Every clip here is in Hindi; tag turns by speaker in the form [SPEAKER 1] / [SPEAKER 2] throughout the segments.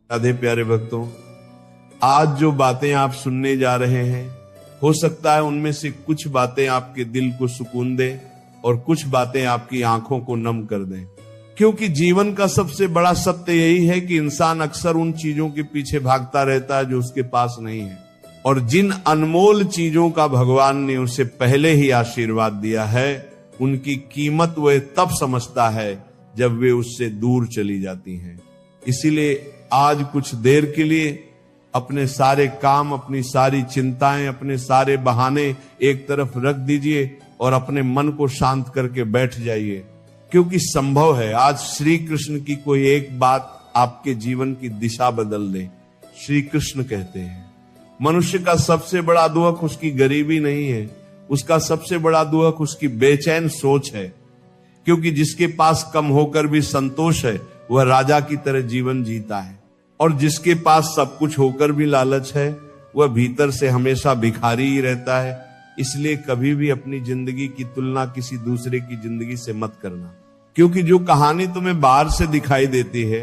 [SPEAKER 1] राधे प्यारे भक्तों, आज जो बातें आप सुनने जा रहे हैं, हो सकता है उनमें से कुछ बातें आपके दिल को सुकून दें और कुछ बातें आपकी आंखों को नम कर दें। क्योंकि जीवन का सबसे बड़ा सत्य यही है कि इंसान अक्सर उन चीजों के पीछे भागता रहता है जो उसके पास नहीं है, और जिन अनमोल चीजों का भगवान ने उसे पहले ही आशीर्वाद दिया है, उनकी कीमत वह तब समझता है जब वे उससे दूर चली जाती हैं। इसीलिए आज कुछ देर के लिए अपने सारे काम, अपनी सारी चिंताएं, अपने सारे बहाने एक तरफ रख दीजिए और अपने मन को शांत करके बैठ जाइए। क्योंकि संभव है आज श्री कृष्ण की कोई एक बात आपके जीवन की दिशा बदल दे। श्री कृष्ण कहते हैं मनुष्य का सबसे बड़ा दुख उसकी गरीबी नहीं है, उसका सबसे बड़ा दुख उसकी बेचैन सोच है। क्योंकि जिसके पास कम होकर भी संतोष है वह राजा की तरह जीवन जीता है, और जिसके पास सब कुछ होकर भी लालच है वह भीतर से हमेशा भिखारी ही रहता है। इसलिए कभी भी अपनी जिंदगी की तुलना किसी दूसरे की जिंदगी से मत करना, क्योंकि जो कहानी तुम्हें बाहर से दिखाई देती है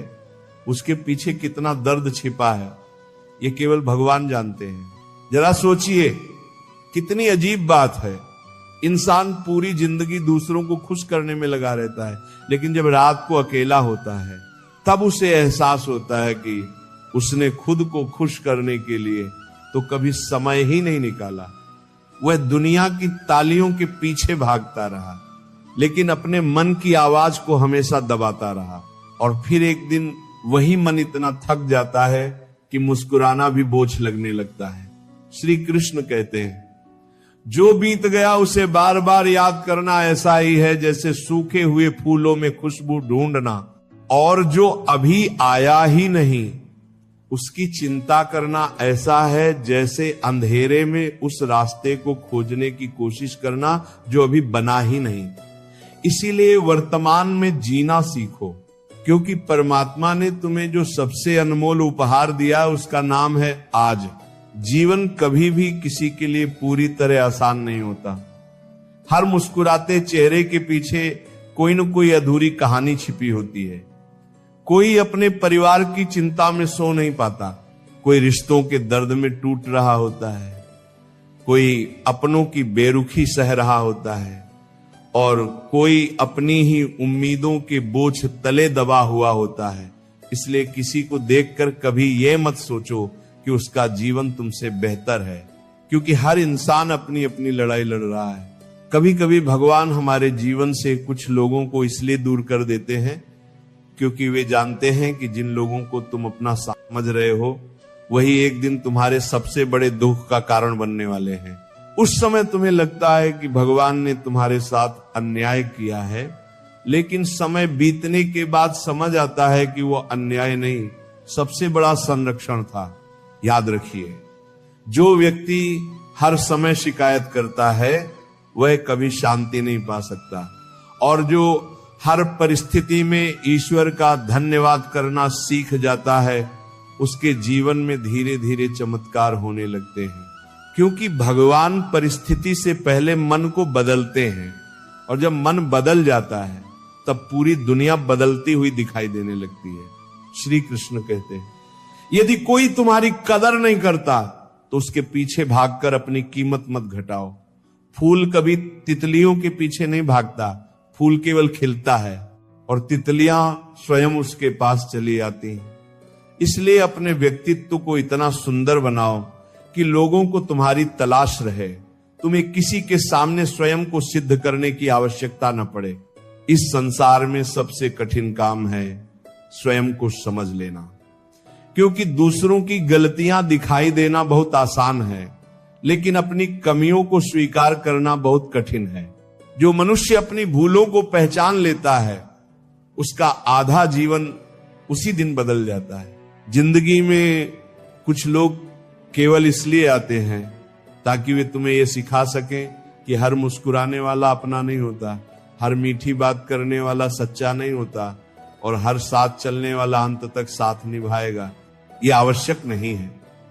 [SPEAKER 1] उसके पीछे कितना दर्द छिपा है ये केवल भगवान जानते हैं। जरा सोचिए, कितनी अजीब बात है। इंसान पूरी जिंदगी दूसरों को खुश करने में लगा रहता है, लेकिन जब रात को अकेला होता है तब उसे एहसास होता है कि उसने खुद को खुश करने के लिए तो कभी समय ही नहीं निकाला। वह दुनिया की तालियों के पीछे भागता रहा, लेकिन अपने मन की आवाज को हमेशा दबाता रहा। और फिर एक दिन वही मन इतना थक जाता है कि मुस्कुराना भी बोझ लगने लगता है। श्री कृष्ण कहते हैं जो बीत गया उसे बार बार याद करना ऐसा ही है जैसे सूखे हुए फूलों में खुशबू ढूंढना, और जो अभी आया ही नहीं उसकी चिंता करना ऐसा है जैसे अंधेरे में उस रास्ते को खोजने की कोशिश करना जो अभी बना ही नहीं। इसीलिए वर्तमान में जीना सीखो, क्योंकि परमात्मा ने तुम्हें जो सबसे अनमोल उपहार दिया उसका नाम है आज। जीवन कभी भी किसी के लिए पूरी तरह आसान नहीं होता। हर मुस्कुराते चेहरे के पीछे कोई न कोई अधूरी कहानी छिपी होती है। कोई अपने परिवार की चिंता में सो नहीं पाता, कोई रिश्तों के दर्द में टूट रहा होता है, कोई अपनों की बेरुखी सह रहा होता है, और कोई अपनी ही उम्मीदों के बोझ तले दबा हुआ होता है। इसलिए किसी को देखकर कभी यह मत सोचो कि उसका जीवन तुमसे बेहतर है, क्योंकि हर इंसान अपनी अपनी लड़ाई लड़ रहा है। कभी कभी भगवान हमारे जीवन से कुछ लोगों को इसलिए दूर कर देते हैं क्योंकि वे जानते हैं कि जिन लोगों को तुम अपना समझ रहे हो वही एक दिन तुम्हारे सबसे बड़े दुख का कारण बनने वाले हैं। उस समय तुम्हें लगता है कि भगवान ने तुम्हारे साथ अन्याय किया है, लेकिन समय बीतने के बाद समझ आता है कि वो अन्याय नहीं, सबसे बड़ा संरक्षण था। याद रखिए, जो व्यक्ति हर समय शिकायत करता है वह कभी शांति नहीं पा सकता, और जो हर परिस्थिति में ईश्वर का धन्यवाद करना सीख जाता है उसके जीवन में धीरे धीरे चमत्कार होने लगते हैं। क्योंकि भगवान परिस्थिति से पहले मन को बदलते हैं, और जब मन बदल जाता है तब पूरी दुनिया बदलती हुई दिखाई देने लगती है। श्री कृष्ण कहते हैं यदि कोई तुम्हारी कदर नहीं करता तो उसके पीछे भागकर अपनी कीमत मत घटाओ। फूल कभी तितलियों के पीछे नहीं भागता, फूल केवल खिलता है और तितलियां स्वयं उसके पास चली आती हैं। इसलिए अपने व्यक्तित्व को इतना सुंदर बनाओ कि लोगों को तुम्हारी तलाश रहे, तुम्हें किसी के सामने स्वयं को सिद्ध करने की आवश्यकता न पड़े। इस संसार में सबसे कठिन काम है स्वयं को समझ लेना, क्योंकि दूसरों की गलतियां दिखाई देना बहुत आसान है, लेकिन अपनी कमियों को स्वीकार करना बहुत कठिन है। जो मनुष्य अपनी भूलों को पहचान लेता है उसका आधा जीवन उसी दिन बदल जाता है। जिंदगी में कुछ लोग केवल इसलिए आते हैं ताकि वे तुम्हें यह सिखा सकें कि हर मुस्कुराने वाला अपना नहीं होता, हर मीठी बात करने वाला सच्चा नहीं होता, और हर साथ चलने वाला अंत तक साथ निभाएगा। यह आवश्यक नहीं है।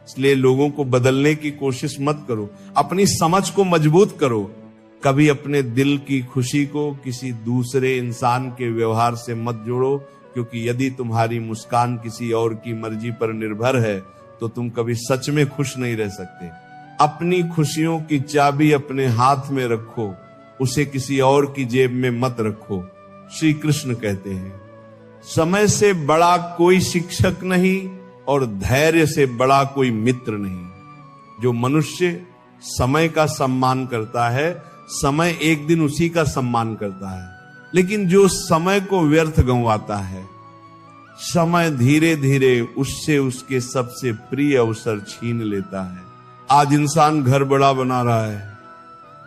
[SPEAKER 1] इसलिए लोगों को बदलने की कोशिश मत करो, अपनी समझ को मजबूत करो। कभी अपने दिल की खुशी को किसी दूसरे इंसान के व्यवहार से मत जोड़ो, क्योंकि यदि तुम्हारी मुस्कान किसी और की मर्जी पर निर्भर है तो तुम कभी सच में खुश नहीं रह सकते। अपनी खुशियों की चाबी अपने हाथ में रखो, उसे किसी और की जेब में मत रखो। श्री कृष्ण कहते हैं, समय से बड़ा कोई शिक्षक नहीं और धैर्य से बड़ा कोई मित्र नहीं। जो मनुष्य समय का सम्मान करता है, समय एक दिन उसी का सम्मान करता है। लेकिन जो समय को व्यर्थ गंवाता है, समय धीरे धीरे उससे उसके सबसे प्रिय अवसर छीन लेता है। आज इंसान घर बड़ा बना रहा है,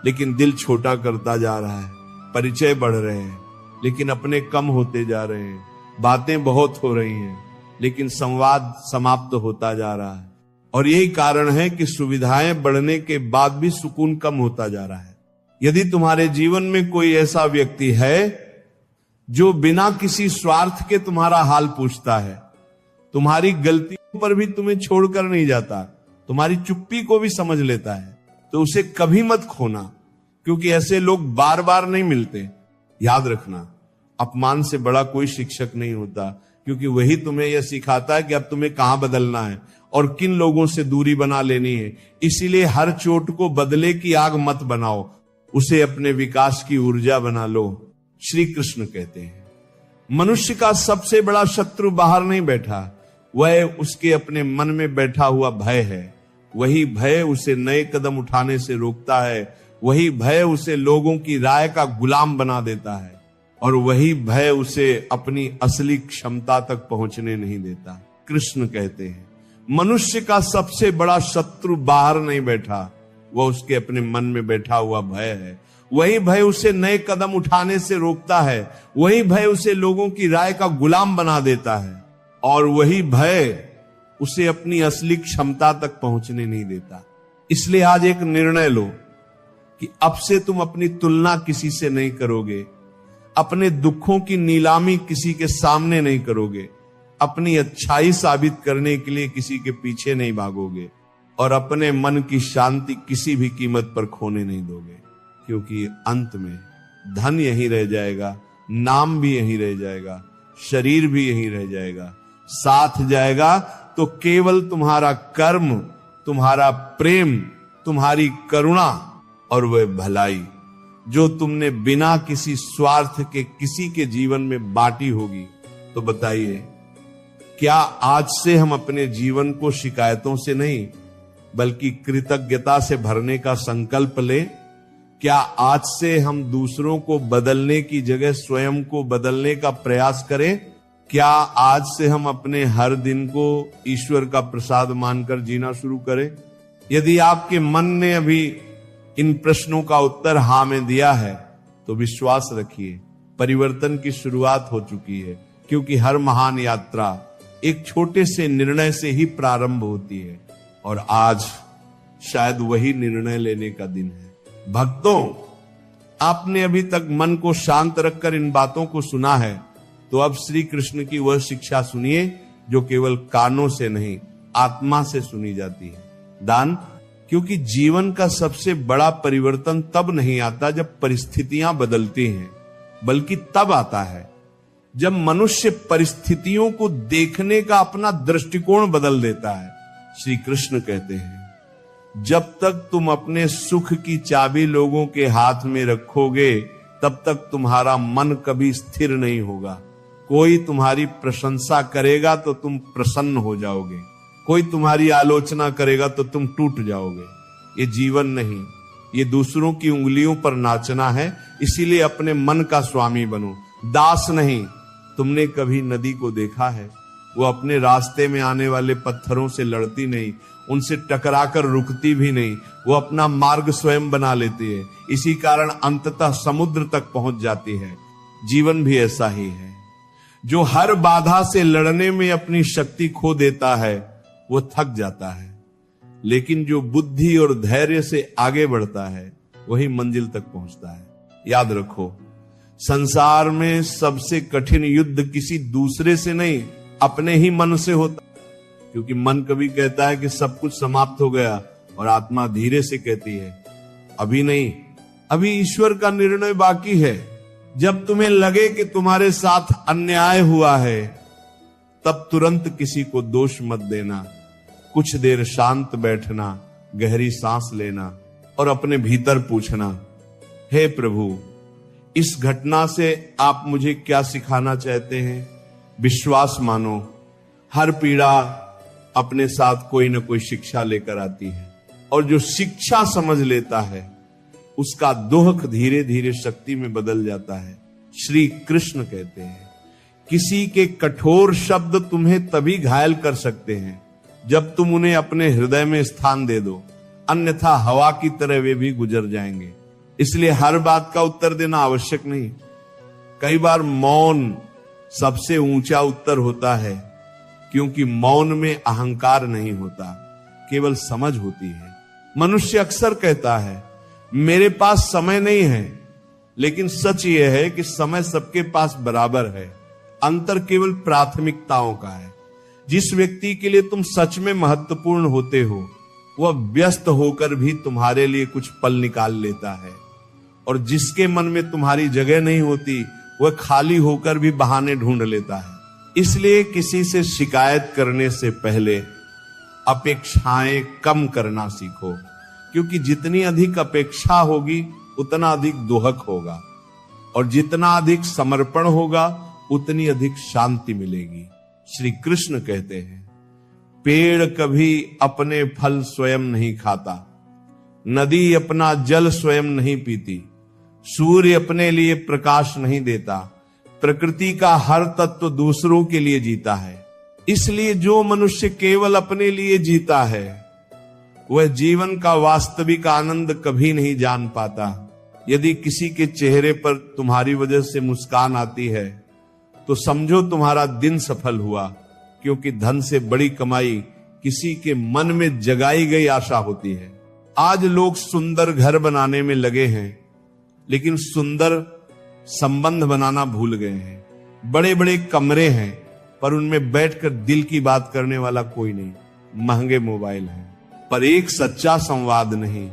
[SPEAKER 1] लेकिन दिल छोटा करता जा रहा है। परिचय बढ़ रहे हैं, लेकिन अपने कम होते जा रहे हैं। बातें बहुत हो रही हैं, लेकिन संवाद समाप्त होता जा रहा है। और यही कारण है कि सुविधाएं बढ़ने के बाद भी सुकून कम होता जा रहा है। यदि तुम्हारे जीवन में कोई ऐसा व्यक्ति है जो बिना किसी स्वार्थ के तुम्हारा हाल पूछता है, तुम्हारी गलतियों पर भी तुम्हें छोड़कर नहीं जाता, तुम्हारी चुप्पी को भी समझ लेता है, तो उसे कभी मत खोना, क्योंकि ऐसे लोग बार बार नहीं मिलते। याद रखना, अपमान से बड़ा कोई शिक्षक नहीं होता, क्योंकि वही तुम्हें यह सिखाता है कि अब तुम्हें कहां बदलना है और किन लोगों से दूरी बना लेनी है। इसीलिए हर चोट को बदले की आग मत बनाओ, उसे अपने विकास की ऊर्जा बना लो। श्री कृष्ण कहते हैं, मनुष्य का सबसे बड़ा शत्रु बाहर नहीं बैठा, वह उसके अपने मन में बैठा हुआ भय है। वही भय उसे नए कदम उठाने से रोकता है, वही भय उसे लोगों की राय का गुलाम बना देता है, और वही भय उसे अपनी असली क्षमता तक पहुंचने नहीं देता। कृष्ण कहते हैं, मनुष्य का सबसे बड़ा शत्रु बाहर नहीं बैठा, वह उसके अपने मन में बैठा हुआ भय है। वही भय उसे नए कदम उठाने से रोकता है, वही भय उसे लोगों की राय का गुलाम बना देता है, और वही भय उसे अपनी असली क्षमता तक पहुंचने नहीं देता। इसलिए आज एक निर्णय लो कि अब से तुम अपनी तुलना किसी से नहीं करोगे, अपने दुखों की नीलामी किसी के सामने नहीं करोगे, अपनी अच्छाई साबित करने के लिए किसी के पीछे नहीं भागोगे, और अपने मन की शांति किसी भी कीमत पर खोने नहीं दोगे। क्योंकि अंत में धन यहीं रह जाएगा, नाम भी यहीं रह जाएगा, शरीर भी यहीं रह जाएगा, साथ जाएगा तो केवल तुम्हारा कर्म, तुम्हारा प्रेम, तुम्हारी करुणा और वह भलाई जो तुमने बिना किसी स्वार्थ के किसी के जीवन में बांटी होगी। तो बताइए, क्या आज से हम अपने जीवन को शिकायतों से नहीं बल्कि कृतज्ञता से भरने का संकल्प लें? क्या आज से हम दूसरों को बदलने की जगह स्वयं को बदलने का प्रयास करें? क्या आज से हम अपने हर दिन को ईश्वर का प्रसाद मानकर जीना शुरू करें? यदि आपके मन ने अभी इन प्रश्नों का उत्तर हां में दिया है, तो विश्वास रखिए, परिवर्तन की शुरुआत हो चुकी है। क्योंकि हर महान यात्रा एक छोटे से निर्णय से ही प्रारंभ होती है, और आज शायद वही निर्णय लेने का दिन है। भक्तों, आपने अभी तक मन को शांत रखकर इन बातों को सुना है, तो अब श्री कृष्ण की वह शिक्षा सुनिए जो केवल कानों से नहीं, आत्मा से सुनी जाती है। दान, क्योंकि जीवन का सबसे बड़ा परिवर्तन तब नहीं आता जब परिस्थितियां बदलती हैं, बल्कि तब आता है जब मनुष्य परिस्थितियों को देखने का अपना दृष्टिकोण बदल देता है। श्री कृष्ण कहते हैं, जब तक तुम अपने सुख की चाबी लोगों के हाथ में रखोगे, तब तक तुम्हारा मन कभी स्थिर नहीं होगा। कोई तुम्हारी प्रशंसा करेगा तो तुम प्रसन्न हो जाओगे, कोई तुम्हारी आलोचना करेगा तो तुम टूट जाओगे। ये जीवन नहीं, ये दूसरों की उंगलियों पर नाचना है। इसीलिए अपने मन का स्वामी बनो, दास नहीं। तुमने कभी नदी को देखा है? वो अपने रास्ते में आने वाले पत्थरों से लड़ती नहीं, उनसे टकराकर रुकती भी नहीं, वो अपना मार्ग स्वयं बना लेती है। इसी कारण अंततः समुद्र तक पहुंच जाती है। जीवन भी ऐसा ही है। जो हर बाधा से लड़ने में अपनी शक्ति खो देता है, वो थक जाता है, लेकिन जो बुद्धि और धैर्य से आगे बढ़ता है, वही मंजिल तक पहुंचता है। याद रखो, संसार में सबसे कठिन युद्ध किसी दूसरे से नहीं, अपने ही मन से होता। क्योंकि मन कभी कहता है कि सब कुछ समाप्त हो गया, और आत्मा धीरे से कहती है अभी नहीं, अभी ईश्वर का निर्णय बाकी है। जब तुम्हें लगे कि तुम्हारे साथ अन्याय हुआ है, तब तुरंत किसी को दोष मत देना। कुछ देर शांत बैठना, गहरी सांस लेना और अपने भीतर पूछना, हे प्रभु, इस घटना से आप मुझे क्या सिखाना चाहते हैं? विश्वास मानो, हर पीड़ा अपने साथ कोई न कोई शिक्षा लेकर आती है, और जो शिक्षा समझ लेता है उसका दुख धीरे धीरे शक्ति में बदल जाता है। श्री कृष्ण कहते हैं, किसी के कठोर शब्द तुम्हें तभी घायल कर सकते हैं जब तुम उन्हें अपने हृदय में स्थान दे दो, अन्यथा हवा की तरह वे भी गुजर जाएंगे। इसलिए हर बात का उत्तर देना आवश्यक नहीं। कई बार मौन सबसे ऊंचा उत्तर होता है, क्योंकि मौन में अहंकार नहीं होता, केवल समझ होती है। मनुष्य अक्सर कहता है, मेरे पास समय नहीं है, लेकिन सच यह है कि समय सबके पास बराबर है। अंतर केवल प्राथमिकताओं का है। जिस व्यक्ति के लिए तुम सच में महत्वपूर्ण होते हो, वह व्यस्त होकर भी तुम्हारे लिए कुछ पल निकाल लेता है, और जिसके मन में तुम्हारी जगह नहीं होती, वह खाली होकर भी बहाने ढूंढ लेता है। इसलिए किसी से शिकायत करने से पहले अपेक्षाएं कम करना सीखो, क्योंकि जितनी अधिक अपेक्षा होगी उतना अधिक दुहक होगा, और जितना अधिक समर्पण होगा उतनी अधिक शांति मिलेगी। श्री कृष्ण कहते हैं, पेड़ कभी अपने फल स्वयं नहीं खाता, नदी अपना जल स्वयं नहीं पीती, सूर्य अपने लिए प्रकाश नहीं देता, प्रकृति का हर तत्व दूसरों के लिए जीता है। इसलिए जो मनुष्य केवल अपने लिए जीता है, वह जीवन का वास्तविक आनंद कभी नहीं जान पाता। यदि किसी के चेहरे पर तुम्हारी वजह से मुस्कान आती है, तो समझो तुम्हारा दिन सफल हुआ, क्योंकि धन से बड़ी कमाई किसी के मन में जगाई गई आशा होती है। आज लोग सुंदर घर बनाने में लगे हैं, लेकिन सुंदर संबंध बनाना भूल गए हैं। बड़े बड़े कमरे हैं, पर उनमें बैठकर दिल की बात करने वाला कोई नहीं। महंगे मोबाइल हैं, पर एक सच्चा संवाद नहीं।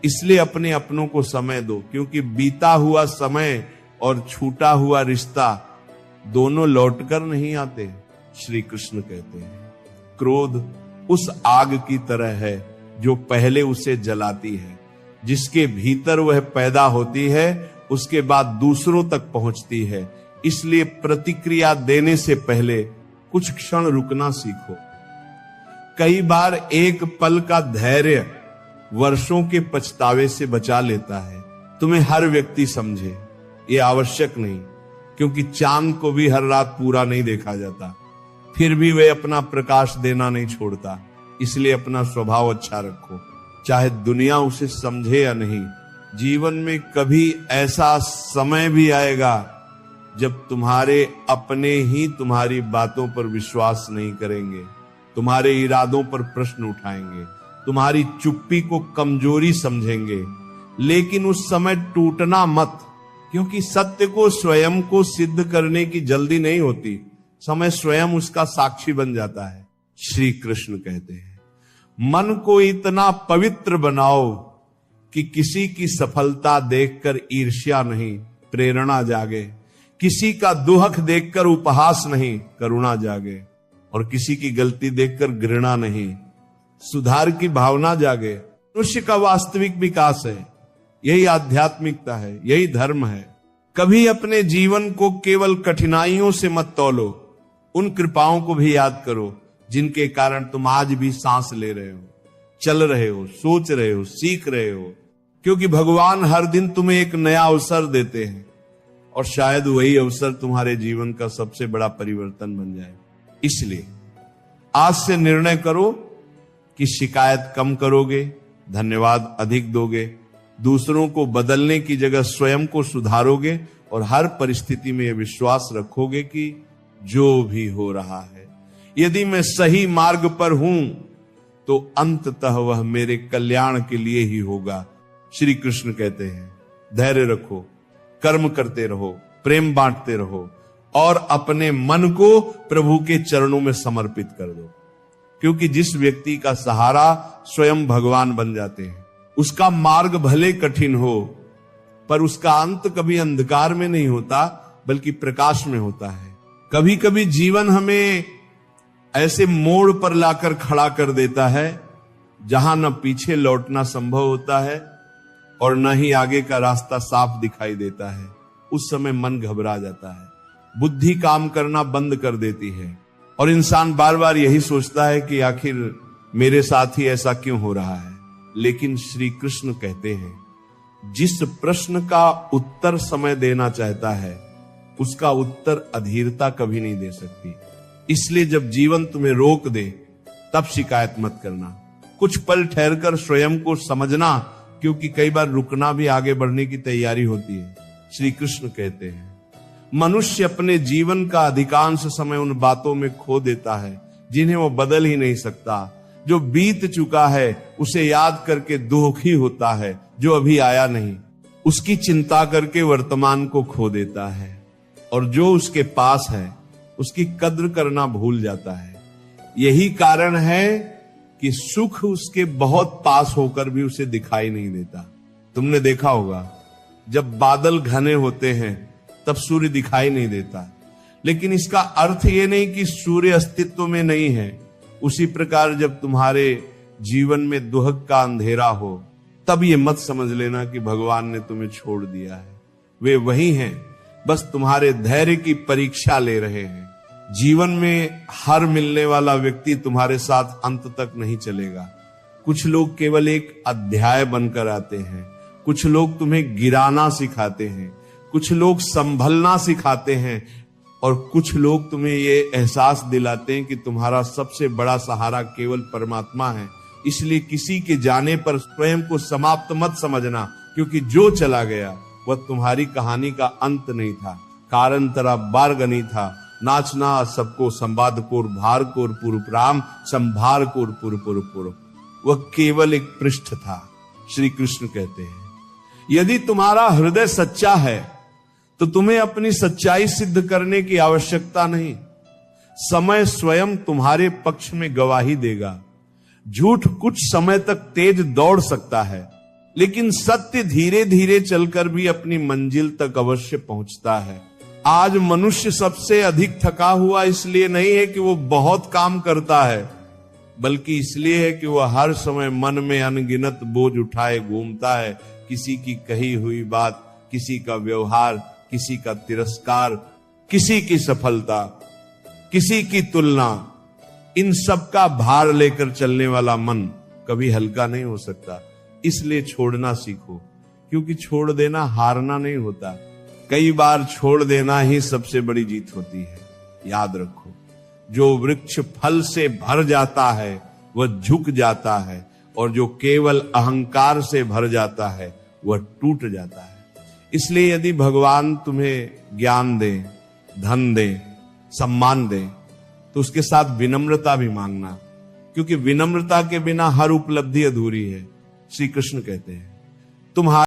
[SPEAKER 1] इसलिए अपने अपनों को समय दो, क्योंकि बीता हुआ समय और छूटा हुआ रिश्ता दोनों लौटकर नहीं आते। श्री कृष्ण कहते हैं, क्रोध उस आग की तरह है जो पहले उसे जलाती है। जिसके भीतर वह पैदा होती है, उसके बाद दूसरों तक पहुंचती है। इसलिए प्रतिक्रिया देने से पहले कुछ क्षण रुकना सीखो। कई बार एक पल का धैर्य वर्षों के पछतावे से बचा लेता है। तुम्हें हर व्यक्ति समझे ये आवश्यक नहीं, क्योंकि चांद को भी हर रात पूरा नहीं देखा जाता, फिर भी वह अपना प्रकाश देना नहीं छोड़ता। इसलिए अपना स्वभाव अच्छा रखो, चाहे दुनिया उसे समझे या नहीं। जीवन में कभी ऐसा समय भी आएगा जब तुम्हारे अपने ही तुम्हारी बातों पर विश्वास नहीं करेंगे, तुम्हारे इरादों पर प्रश्न उठाएंगे, तुम्हारी चुप्पी को कमजोरी समझेंगे। लेकिन उस समय टूटना मत, क्योंकि सत्य को स्वयं को सिद्ध करने की जल्दी नहीं होती। समय स्वयं उसका साक्षी बन जाता है। श्री कृष्ण कहते हैं, मन को इतना पवित्र बनाओ कि किसी की सफलता देखकर ईर्ष्या नहीं, प्रेरणा जागे। किसी का दुख देखकर उपहास नहीं, करुणा जागे। और किसी की गलती देखकर घृणा नहीं, सुधार की भावना जागे। मनुष्य का वास्तविक विकास है, यही आध्यात्मिकता है, यही धर्म है। कभी अपने जीवन को केवल कठिनाइयों से मत तौलो, उन कृपाओं को भी याद करो जिनके कारण तुम आज भी सांस ले रहे हो, चल रहे हो, सोच रहे हो, सीख रहे हो। क्योंकि भगवान हर दिन तुम्हें एक नया अवसर देते हैं, और शायद वही अवसर तुम्हारे जीवन का सबसे बड़ा परिवर्तन बन जाए। इसलिए आज से निर्णय करो कि शिकायत कम करोगे, धन्यवाद अधिक दोगे, दूसरों को बदलने की जगह स्वयं को सुधारोगे, और हर परिस्थिति में यह विश्वास रखोगे कि जो भी हो रहा है, यदि मैं सही मार्ग पर हूं तो अंततः वह मेरे कल्याण के लिए ही होगा। श्री कृष्ण कहते हैं, धैर्य रखो, कर्म करते रहो, प्रेम बांटते रहो, और अपने मन को प्रभु के चरणों में समर्पित कर दो। क्योंकि जिस व्यक्ति का सहारा स्वयं भगवान बन जाते हैं, उसका मार्ग भले कठिन हो, पर उसका अंत कभी अंधकार में नहीं होता बल्कि प्रकाश में होता है। कभी कभी जीवन हमें ऐसे मोड़ पर लाकर खड़ा कर देता है जहां न पीछे लौटना संभव होता है और न ही आगे का रास्ता साफ दिखाई देता है। उस समय मन घबरा जाता है, बुद्धि काम करना बंद कर देती है और इंसान बार बार यही सोचता है कि आखिर मेरे साथ ही ऐसा क्यों हो रहा है। लेकिन श्री कृष्ण कहते हैं, जिस प्रश्न का उत्तर समय देना चाहता है उसका उत्तर अधीरता कभी नहीं दे सकती। इसलिए जब जीवन तुम्हें रोक दे तब शिकायत मत करना, कुछ पल ठहरकर स्वयं को समझना, क्योंकि कई बार रुकना भी आगे बढ़ने की तैयारी होती है। श्री कृष्ण कहते हैं, मनुष्य अपने जीवन का अधिकांश समय उन बातों में खो देता है जिन्हें वो बदल ही नहीं सकता। जो बीत चुका है उसे याद करके दुखी होता है, जो अभी आया नहीं उसकी चिंता करके वर्तमान को खो देता है, और जो उसके पास है उसकी कद्र करना भूल जाता है। यही कारण है कि सुख उसके बहुत पास होकर भी उसे दिखाई नहीं देता। तुमने देखा होगा जब बादल घने होते हैं तब सूर्य दिखाई नहीं देता, लेकिन इसका अर्थ ये नहीं कि सूर्य अस्तित्व में नहीं है। उसी प्रकार जब तुम्हारे जीवन में दुहक का अंधेरा हो तब ये मत समझ लेना कि भगवान ने तुम्हें छोड़ दिया है। वे वही हैं, बस तुम्हारे धैर्य की परीक्षा ले रहे हैं। जीवन में हर मिलने वाला व्यक्ति तुम्हारे साथ अंत तक नहीं चलेगा। कुछ लोग केवल एक अध्याय बनकर आते हैं, कुछ लोग तुम्हें गिराना सिखाते हैं, कुछ लोग संभलना सिखाते हैं, और कुछ लोग तुम्हें ये एहसास दिलाते हैं कि तुम्हारा सबसे बड़ा सहारा केवल परमात्मा है। इसलिए किसी के जाने पर स्वयं को समाप्त मत समझना, क्योंकि जो चला गया वह तुम्हारी कहानी का अंत नहीं था। कारण तरा बारगनी था, नाचना सबको संवाद कोर भार कोर पुरप्राम संभार कोर पुर। वह केवल एक पृष्ठ था। श्री कृष्ण कहते हैं, यदि तुम्हारा हृदय सच्चा है तो तुम्हें अपनी सच्चाई सिद्ध करने की आवश्यकता नहीं। समय स्वयं तुम्हारे पक्ष में गवाही देगा। झूठ कुछ समय तक तेज दौड़ सकता है, लेकिन सत्य धीरे धीरे चलकर भी अपनी मंजिल तक अवश्य पहुंचता है। आज मनुष्य सबसे अधिक थका हुआ इसलिए नहीं है कि वो बहुत काम करता है, बल्कि इसलिए है कि वह हर समय मन में अनगिनत बोझ उठाए घूमता है। किसी की कही हुई बात, किसी का व्यवहार, किसी का तिरस्कार, किसी की सफलता, किसी की तुलना, इन सब का भार लेकर चलने वाला मन कभी हल्का नहीं हो सकता। इसलिए छोड़ना सीखो, क्योंकि छोड़ देना हारना नहीं होता। कई बार छोड़ देना ही सबसे बड़ी जीत होती है। याद रखो, जो वृक्ष फल से भर जाता है वह झुक जाता है, और जो केवल अहंकार से भर जाता है वह टूट जाता है। इसलिए यदि भगवान तुम्हें ज्ञान दे, धन दे, सम्मान दे, तो उसके साथ विनम्रता भी मांगना, क्योंकि विनम्रता के बिना हर उपलब्धि अधूरी है। श्री कृष्ण कहते हैं, तुम्हारा